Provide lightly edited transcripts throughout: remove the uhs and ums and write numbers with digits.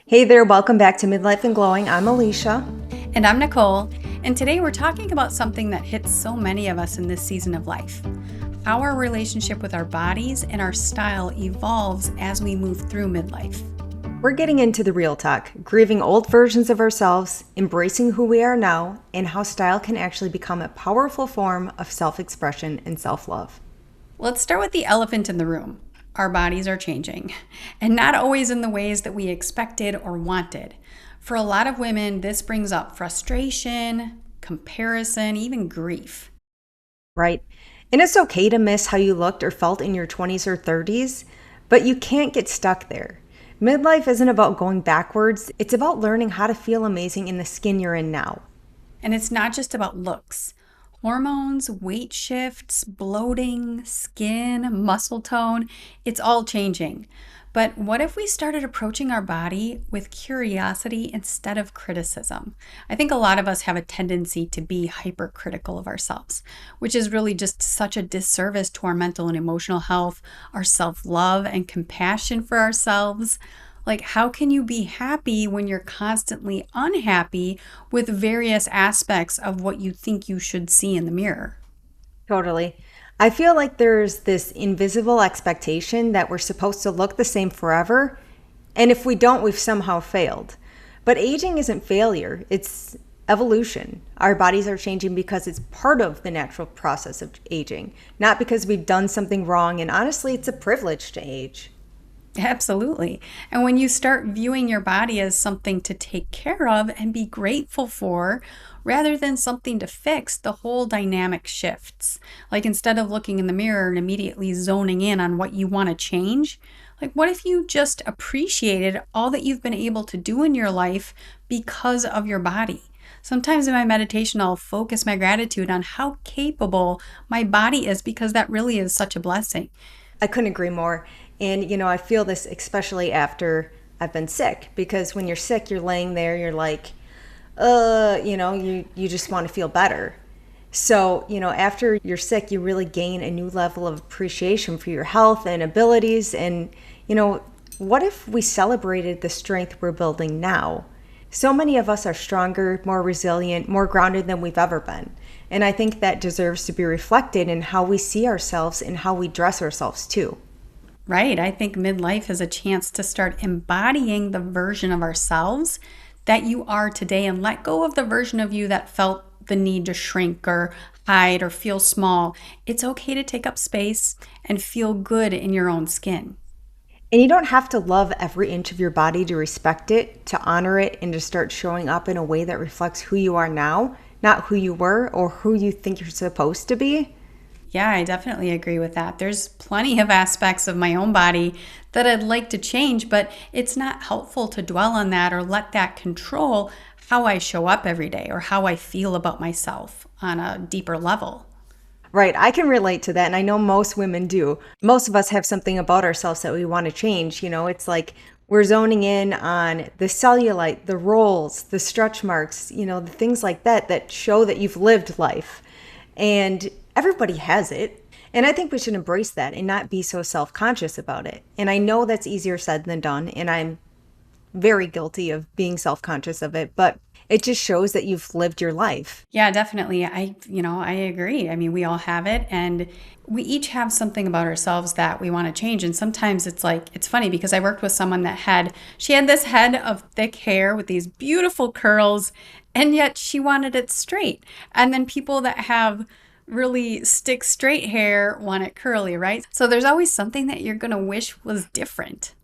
Hey there, welcome back to Midlife and Glowing. I'm Alicia. And I'm Nicole, and today we're talking about something that hits so many of us in this season of life. How our relationship with our bodies and our style evolves as we move through midlife. We're getting into the real talk, grieving old versions of ourselves, embracing who we are now, and how style can actually become a powerful form of self-expression and self-love. Let's start with the elephant in the room. Our bodies are changing, and not always in the ways that we expected or wanted. For a lot of women, this brings up frustration, comparison, even grief. Right? And it's okay to miss how you looked or felt in your 20s or 30s, but you can't get stuck there. Midlife isn't about going backwards, it's about learning how to feel amazing in the skin you're in now. And it's not just about looks. Hormones, weight shifts, bloating, skin, muscle tone, it's all changing. But what if we started approaching our body with curiosity instead of criticism? I think a lot of us have a tendency to be hypercritical of ourselves, which is really just such a disservice to our mental and emotional health, our self-love and compassion for ourselves. Like, how can you be happy when you're constantly unhappy with various aspects of what you think you should see in the mirror? Totally. I feel like there's this invisible expectation that we're supposed to look the same forever, and if we don't, we've somehow failed. But aging isn't failure, it's evolution. Our bodies are changing because it's part of the natural process of aging, not because we've done something wrong, and honestly, it's a privilege to age. Absolutely. And when you start viewing your body as something to take care of and be grateful for, rather than something to fix, the whole dynamic shifts. Like instead of looking in the mirror and immediately zoning in on what you want to change, like what if you just appreciated all that you've been able to do in your life because of your body? Sometimes in my meditation, I'll focus my gratitude on how capable my body is because that really is such a blessing. I couldn't agree more. And, I feel this especially after I've been sick, because when you're sick, you're laying there, you're like, you just want to feel better. So, after you're sick, you really gain a new level of appreciation for your health and abilities. And, what if we celebrated the strength we're building now? So many of us are stronger, more resilient, more grounded than we've ever been. And I think that deserves to be reflected in how we see ourselves and how we dress ourselves too. Right. I think midlife is a chance to start embodying the version of ourselves that you are today and let go of the version of you that felt the need to shrink or hide or feel small. It's okay to take up space and feel good in your own skin. And you don't have to love every inch of your body to respect it, to honor it, and to start showing up in a way that reflects who you are now, not who you were or who you think you're supposed to be. Yeah, I definitely agree with that. There's plenty of aspects of my own body that I'd like to change, but it's not helpful to dwell on that or let that control how I show up every day or how I feel about myself on a deeper level. Right, I can relate to that, and I know most women do. Most of us have something about ourselves that we want to change. It's like we're zoning in on the cellulite, the rolls, the stretch marks, the things like that show that you've lived life. And everybody has it. And I think we should embrace that and not be so self-conscious about it. And I know that's easier said than done, and I'm very guilty of being self-conscious of it, but it just shows that you've lived your life. Yeah, definitely. I agree. I mean, we all have it and we each have something about ourselves that we want to change. And sometimes it's funny because I worked with someone she had this head of thick hair with these beautiful curls, and yet she wanted it straight. And then people that have really stick straight hair want it curly, right? So there's always something that you're going to wish was different.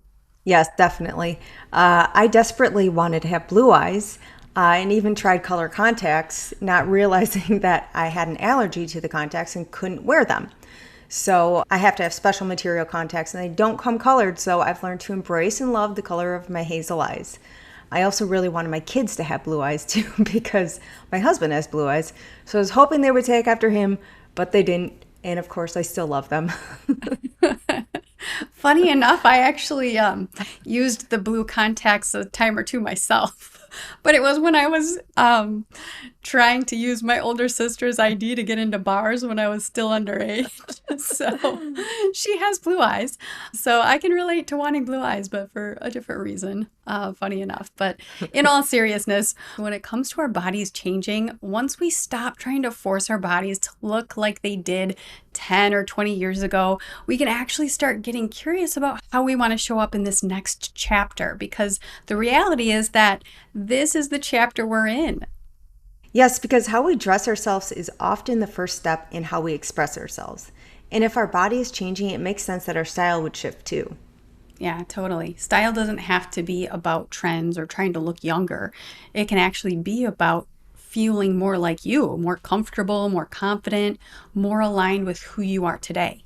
Yes, definitely. I desperately wanted to have blue eyes. And even tried color contacts, not realizing that I had an allergy to the contacts and couldn't wear them. So I have to have special material contacts, and they don't come colored, so I've learned to embrace and love the color of my hazel eyes. I also really wanted my kids to have blue eyes too, because my husband has blue eyes. So I was hoping they would take after him, but they didn't. And of course, I still love them. Funny enough, I actually used the blue contacts a time or two myself. But it was when I was trying to use my older sister's ID to get into bars when I was still underage. So she has blue eyes. So I can relate to wanting blue eyes, but for a different reason, funny enough. But in all seriousness, when it comes to our bodies changing, once we stop trying to force our bodies to look like they did 10 or 20 years ago, we can actually start getting curious about how we want to show up in this next chapter, because the reality is that this is the chapter we're in. Yes, because how we dress ourselves is often the first step in how we express ourselves. And if our body is changing, it makes sense that our style would shift too. Yeah, totally. Style doesn't have to be about trends or trying to look younger. It can actually be about feeling more like you, more comfortable, more confident, more aligned with who you are today.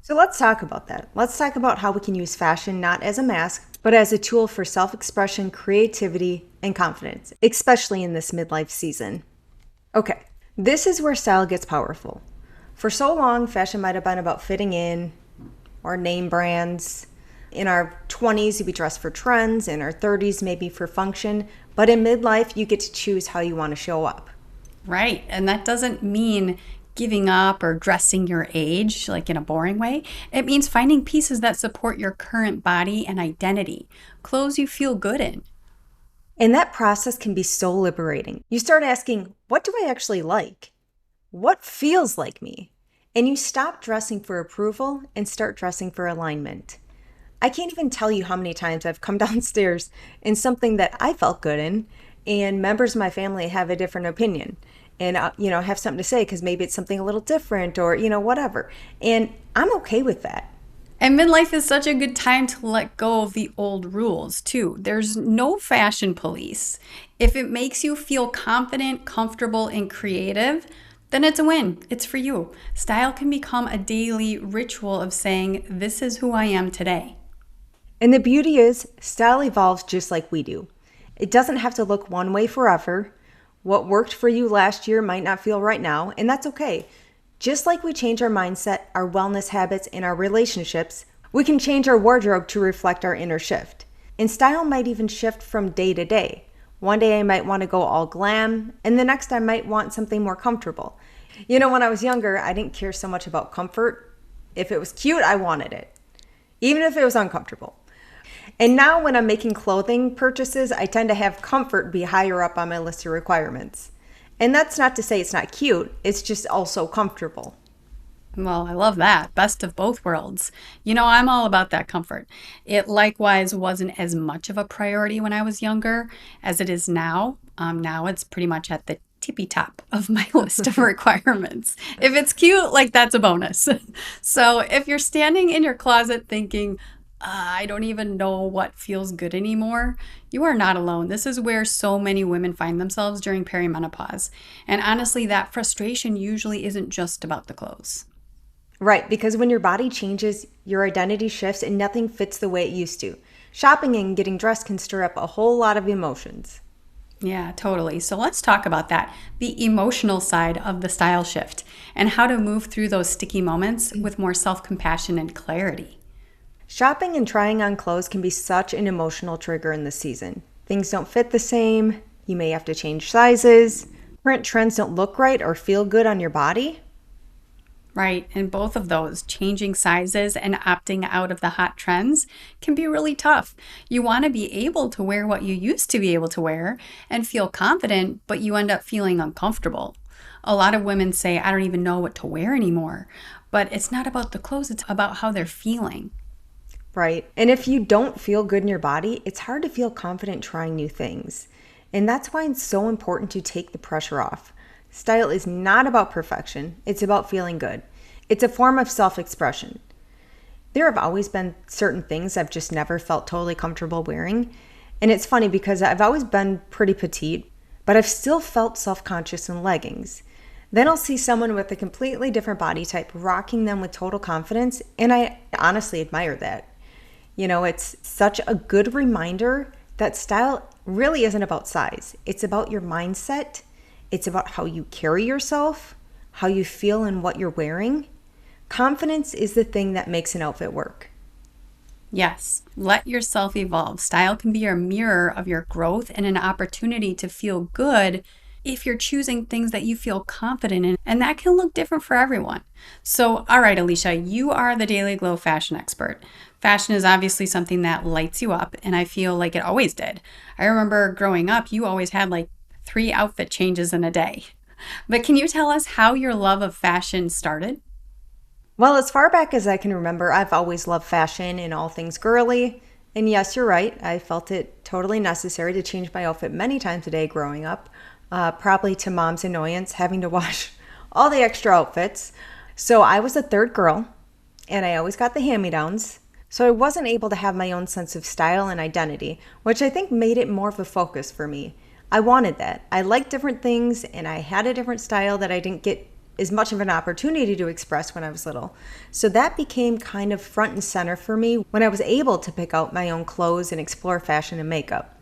So let's talk about that. Let's talk about how we can use fashion not as a mask, but as a tool for self-expression, creativity, and confidence, especially in this midlife season. Okay, this is where style gets powerful. For so long, fashion might have been about fitting in or name brands. In our 20s, we dress for trends. In our 30s, maybe for function. But in midlife, you get to choose how you want to show up. Right. And that doesn't mean giving up or dressing your age like in a boring way. It means finding pieces that support your current body and identity, clothes you feel good in. And that process can be so liberating. You start asking, what do I actually like? What feels like me? And you stop dressing for approval and start dressing for alignment. I can't even tell you how many times I've come downstairs in something that I felt good in, and members of my family have a different opinion and, have something to say because maybe it's something a little different or, whatever. And I'm okay with that. And midlife is such a good time to let go of the old rules, too. There's no fashion police. If it makes you feel confident, comfortable, and creative, then it's a win. It's for you. Style can become a daily ritual of saying, this is who I am today. And the beauty is, style evolves just like we do. It doesn't have to look one way forever. What worked for you last year might not feel right now, and that's okay. Just like we change our mindset, our wellness habits, and our relationships, we can change our wardrobe to reflect our inner shift. And style might even shift from day to day. One day I might want to go all glam, and the next I might want something more comfortable. When I was younger, I didn't care so much about comfort. If it was cute, I wanted it, even if it was uncomfortable. And now when I'm making clothing purchases, I tend to have comfort be higher up on my list of requirements. And that's not to say it's not cute, it's just also comfortable. Well, I love that. Best of both worlds. I'm all about that comfort. It likewise wasn't as much of a priority when I was younger as it is now. Now it's pretty much at the tippy top of my list of requirements. If it's cute, that's a bonus. So if you're standing in your closet thinking, I don't even know what feels good anymore, you are not alone. This is where so many women find themselves during perimenopause. And honestly, that frustration usually isn't just about the clothes. Right, because when your body changes, your identity shifts and nothing fits the way it used to. Shopping and getting dressed can stir up a whole lot of emotions. Yeah, totally. So let's talk about that, the emotional side of the style shift, and how to move through those sticky moments with more self-compassion and clarity. Shopping and trying on clothes can be such an emotional trigger in this season. Things don't fit the same. You may have to change sizes. Current trends don't look right or feel good on your body. Right. And both of those, changing sizes and opting out of the hot trends, can be really tough. You want to be able to wear what you used to be able to wear and feel confident, but you end up feeling uncomfortable. A lot of women say, I don't even know what to wear anymore. But it's not about the clothes, it's about how they're feeling. Right. And if you don't feel good in your body, it's hard to feel confident trying new things. And that's why it's so important to take the pressure off. Style is not about perfection. It's about feeling good. It's a form of self-expression. There have always been certain things I've just never felt totally comfortable wearing. And it's funny because I've always been pretty petite, but I've still felt self-conscious in leggings. Then I'll see someone with a completely different body type rocking them with total confidence, and I honestly admire that. It's such a good reminder that style really isn't about size. It's about your mindset. It's about how you carry yourself, how you feel in what you're wearing. Confidence is the thing that makes an outfit work. Yes, let yourself evolve. Style can be a mirror of your growth and an opportunity to feel good if you're choosing things that you feel confident in. And that can look different for everyone. So, all right, Alicia, you are the Daily Glow fashion expert. Fashion is obviously something that lights you up, and I feel like it always did. I remember growing up, you always had like 3 outfit changes in a day. But can you tell us how your love of fashion started? Well, as far back as I can remember, I've always loved fashion and all things girly. And yes, you're right. I felt it totally necessary to change my outfit many times a day growing up, probably to mom's annoyance, having to wash all the extra outfits. So I was the third girl, and I always got the hand-me-downs. So I wasn't able to have my own sense of style and identity, which I think made it more of a focus for me. I wanted that. I liked different things, and I had a different style that I didn't get as much of an opportunity to express when I was little. So that became kind of front and center for me when I was able to pick out my own clothes and explore fashion and makeup.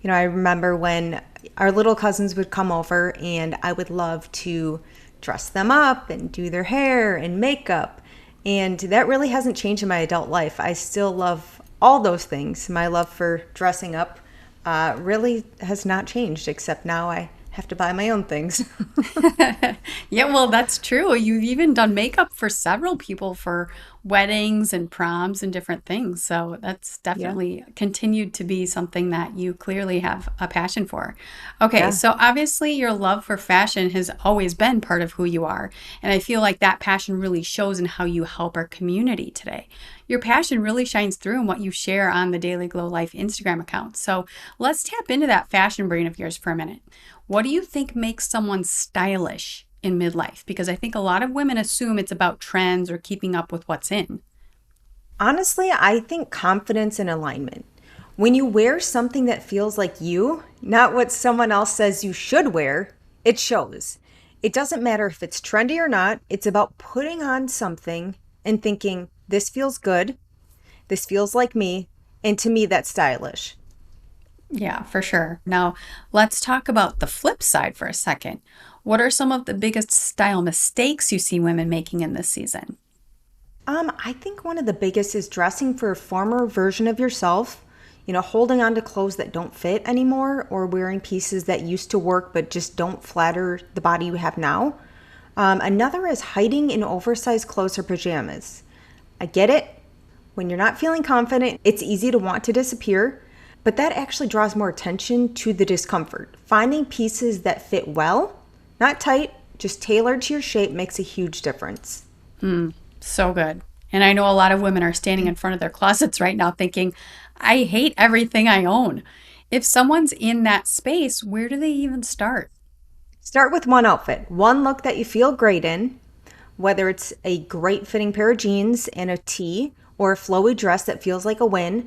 I remember when our little cousins would come over and I would love to dress them up and do their hair and makeup. And that really hasn't changed in my adult life. I still love all those things. My love for dressing up really has not changed, except now I have to buy my own things. Yeah, well, that's true. You've even done makeup for several people for weddings and proms and different things. So that's Yeah. definitely continued to be something that you clearly have a passion for. Okay, Yeah. so obviously your love for fashion has always been part of who you are. And I feel like that passion really shows in how you help our community today. Your passion really shines through in what you share on the Daily Glow Life Instagram account. So let's tap into that fashion brain of yours for a minute. What do you think makes someone stylish in midlife? Because I think a lot of women assume it's about trends or keeping up with what's in. Honestly, I think confidence and alignment. When you wear something that feels like you, not what someone else says you should wear, it shows. It doesn't matter if it's trendy or not, it's about putting on something and thinking, this feels good, this feels like me, and to me, that's stylish. Yeah, for sure. Now, let's talk about the flip side for a second. What are some of the biggest style mistakes you see women making in this season? I think one of the biggest is dressing for a former version of yourself, holding on to clothes that don't fit anymore or wearing pieces that used to work but just don't flatter the body you have now. Another is hiding in oversized clothes or pajamas. I get it. When you're not feeling confident, it's easy to want to disappear, but that actually draws more attention to the discomfort. Finding pieces that fit well, not tight, just tailored to your shape makes a huge difference. So good. And I know a lot of women are standing in front of their closets right now thinking, I hate everything I own. If someone's in that space, where do they even start? Start with one outfit, one look that you feel great in, whether it's a great fitting pair of jeans and a tee or a flowy dress that feels like a win.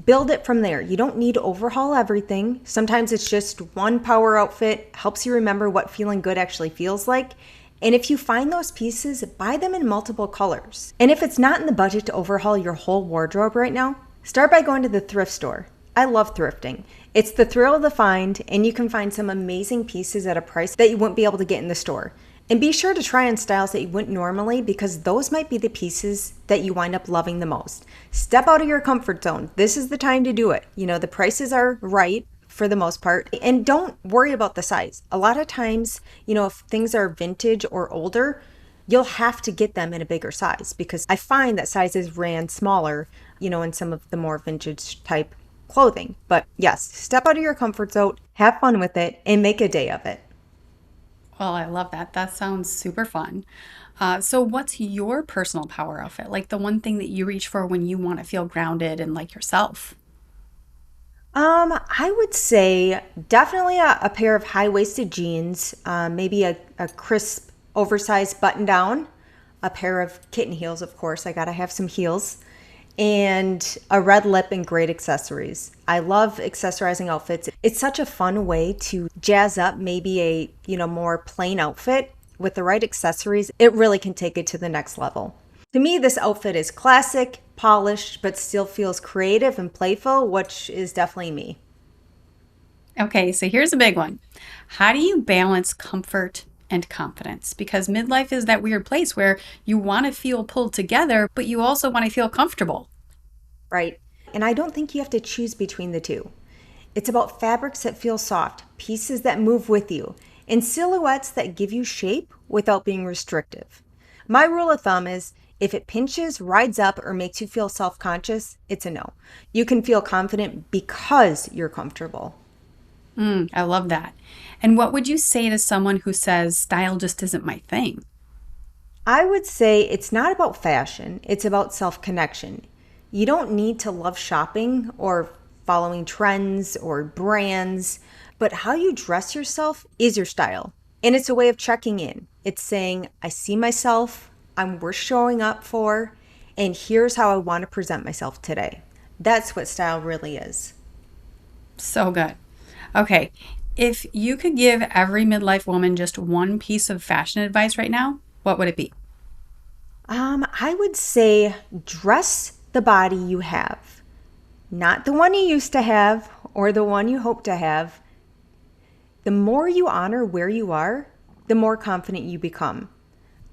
Build it from there. You don't need to overhaul everything. Sometimes it's just one power outfit, helps you remember what feeling good actually feels like. And if you find those pieces, buy them in multiple colors. And if it's not in the budget to overhaul your whole wardrobe right now, start by going to the thrift store. I love thrifting. It's the thrill of the find, and you can find some amazing pieces at a price that you wouldn't be able to get in the store. And be sure to try on styles that you wouldn't normally, because those might be the pieces that you wind up loving the most. Step out of your comfort zone. This is the time to do it. The prices are right for the most part, and don't worry about the size. A lot of times, if things are vintage or older, you'll have to get them in a bigger size, because I find that sizes ran smaller, in some of the more vintage type clothing. But yes, step out of your comfort zone, have fun with it, and make a day of it. Well, I love that. That sounds super fun. So, what's your personal power outfit? Like the one thing that you reach for when you want to feel grounded and like yourself? I would say definitely a pair of high-waisted jeans, maybe a crisp, oversized button-down, a pair of kitten heels, of course. I gotta have some heels, and a red lip and great accessories. I love accessorizing outfits. It's such a fun way to jazz up maybe a, more plain outfit with the right accessories. It really can take it to the next level. To me, this outfit is classic, polished, but still feels creative and playful, which is definitely me. Okay, so here's a big one. How do you balance comfort and confidence? Because midlife is that weird place where you want to feel pulled together, but you also want to feel comfortable. Right? And I don't think you have to choose between the two. It's about fabrics that feel soft, pieces that move with you, and silhouettes that give you shape without being restrictive. My rule of thumb is if it pinches, rides up, or makes you feel self conscious, it's a no. You can feel confident because you're comfortable. I love that. And what would you say to someone who says style just isn't my thing? I would say it's not about fashion, it's about self connection. You don't need to love shopping or following trends or brands, but how you dress yourself is your style. And it's a way of checking in. It's saying, I see myself, I'm worth showing up for, and here's how I want to present myself today. That's what style really is. So good. Okay, if you could give every midlife woman just one piece of fashion advice right now, what would it be? I would say dress the body you have, not the one you used to have or the one you hope to have. The more you honor where you are, the more confident you become.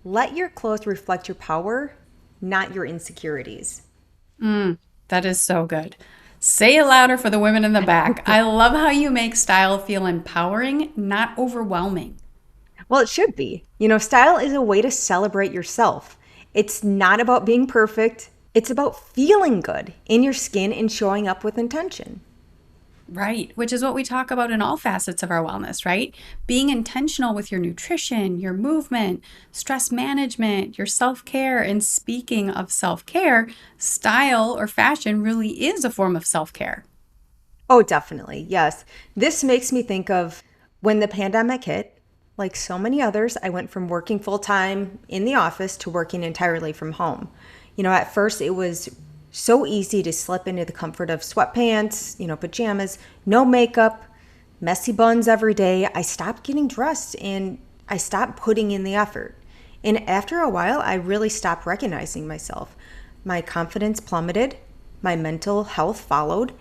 Let your clothes reflect your power, not your insecurities. That is so good. Say it louder for the women in the back. I love how you make style feel empowering, not overwhelming. Well, it should be. Style is a way to celebrate yourself. It's not about being perfect, it's about feeling good in your skin and showing up with intention. Right, which is what we talk about in all facets of our wellness, right? Being intentional with your nutrition, your movement, stress management, your self care. And speaking of self care, style or fashion really is a form of self care. Oh, definitely. Yes. This makes me think of when the pandemic hit. Like so many others, I went from working full time in the office to working entirely from home. At first it was so easy to slip into the comfort of sweatpants, pajamas, no makeup, messy buns every day. I stopped getting dressed and I stopped putting in the effort. And after a while, I really stopped recognizing myself. My confidence plummeted, my mental health followed.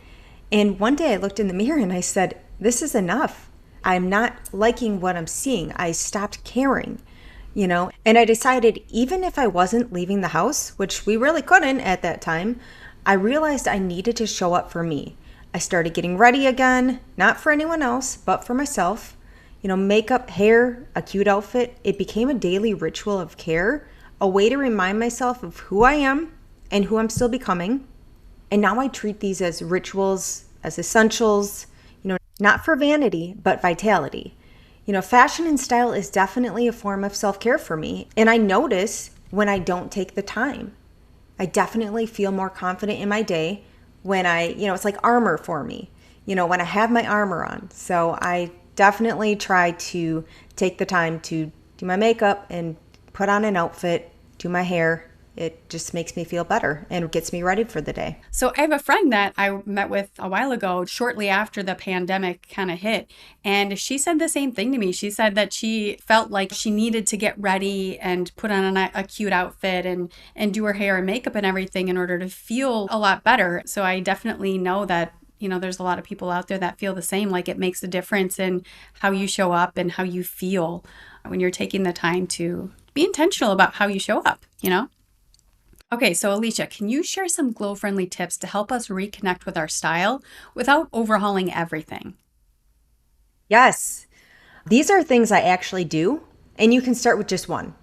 And one day I looked in the mirror and I said, this is enough. I'm not liking what I'm seeing. I stopped caring. And I decided even if I wasn't leaving the house, which we really couldn't at that time, I realized I needed to show up for me. I started getting ready again, not for anyone else, but for myself. Makeup, hair, a cute outfit, it became a daily ritual of care, a way to remind myself of who I am and who I'm still becoming. And now I treat these as rituals, as essentials, not for vanity, but vitality. Fashion and style is definitely a form of self care for me. And I notice when I don't take the time. I definitely feel more confident in my day when it's like armor for me, when I have my armor on. So I definitely try to take the time to do my makeup and put on an outfit, do my hair. It just makes me feel better and gets me ready for the day. So I have a friend that I met with a while ago, shortly after the pandemic kind of hit, and she said the same thing to me. She said that she felt like she needed to get ready and put on a cute outfit and do her hair and makeup and everything in order to feel a lot better. So I definitely know that there's a lot of people out there that feel the same, like it makes a difference in how you show up and how you feel when you're taking the time to be intentional about how you show up. Okay, so Alicia, can you share some glow-friendly tips to help us reconnect with our style without overhauling everything? Yes, these are things I actually do, and you can start with just one.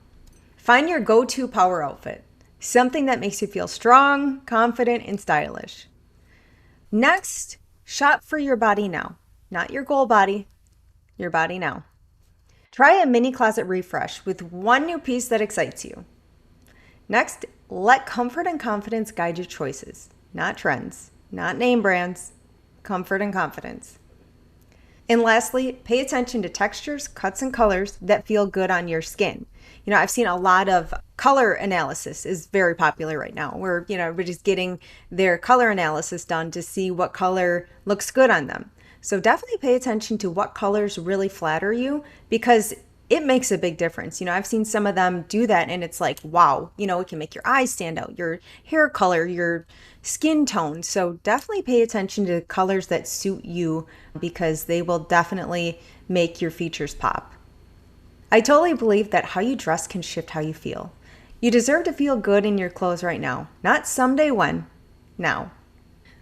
Find your go to power outfit, something that makes you feel strong, confident, and stylish. Next, shop for your body now, not your goal body, your body now. Try a mini closet refresh with one new piece that excites you. Next, let comfort and confidence guide your choices, not trends, not name brands, comfort and confidence. And lastly, pay attention to textures, cuts, and colors that feel good on your skin. I've seen a lot of color analysis is very popular right now, where, everybody's getting their color analysis done to see what color looks good on them. So definitely pay attention to what colors really flatter you because it makes a big difference. I've seen some of them do that and it's like, wow, it can make your eyes stand out, your hair color, your skin tone. So definitely pay attention to colors that suit you because they will definitely make your features pop. I totally believe that how you dress can shift how you feel. You deserve to feel good in your clothes right now, not someday when, now.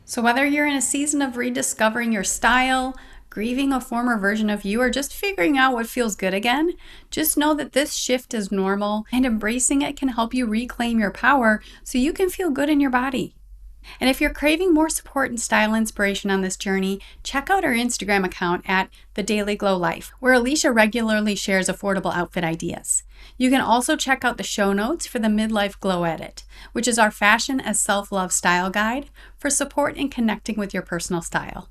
So whether you're in a season of rediscovering your style, grieving a former version of you, or just figuring out what feels good again, just know that this shift is normal and embracing it can help you reclaim your power so you can feel good in your body. And if you're craving more support and style inspiration on this journey, check out our Instagram account at The Daily Glow Life, where Alicia regularly shares affordable outfit ideas. You can also check out the show notes for the Midlife Glow Edit, which is our fashion as self-love style guide for support in connecting with your personal style.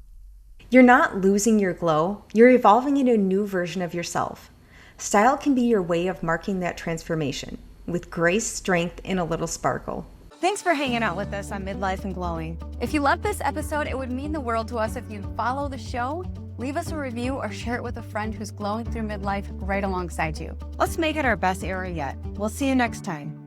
You're not losing your glow, you're evolving into a new version of yourself. Style can be your way of marking that transformation, with grace, strength, and a little sparkle. Thanks for hanging out with us on Midlife and Glowing. If you loved this episode, it would mean the world to us if you'd follow the show, leave us a review, or share it with a friend who's glowing through midlife right alongside you. Let's make it our best era yet. We'll see you next time.